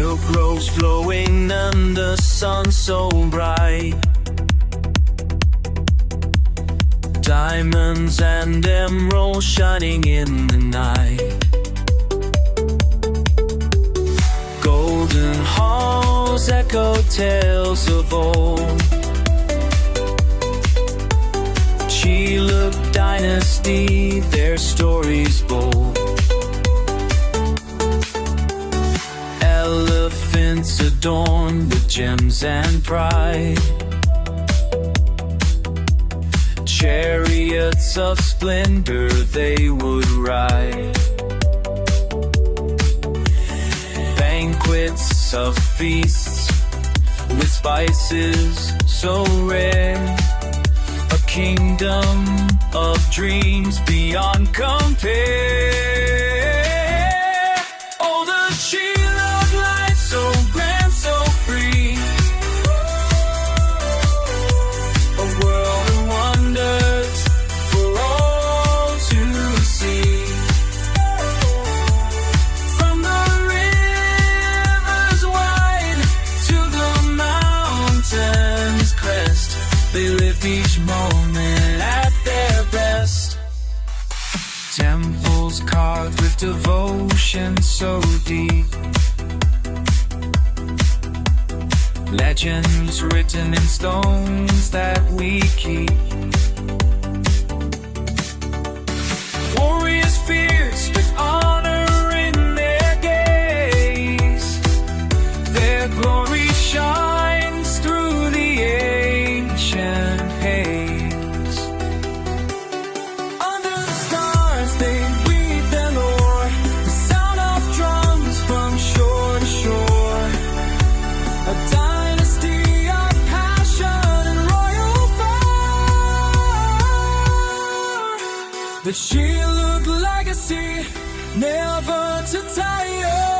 Silk robes flowing under sun so bright, diamonds and emeralds shining in the night. Golden halls echo tales of old, Sheila dynasty, their stories bold. Elephants adorned with gems and pride, chariots of splendor they would ride. Banquets of feasts with spices so rare, a kingdom of dreams beyond compare. Oh, the Sheila light so grand, so free, a world of wonders for all to see. From the rivers wide to the mountain's crest, they live each moment at their best. Temples carved with devotion so deep, legends written in stones that we keep. Warriors fierce with honor in their gaze, their glory shines through the ancient haze. Under the stars they weave their lore, the sound of drums from shore to shore, a dynasty of passion and royal fire. The Sheila legacy, never to tire.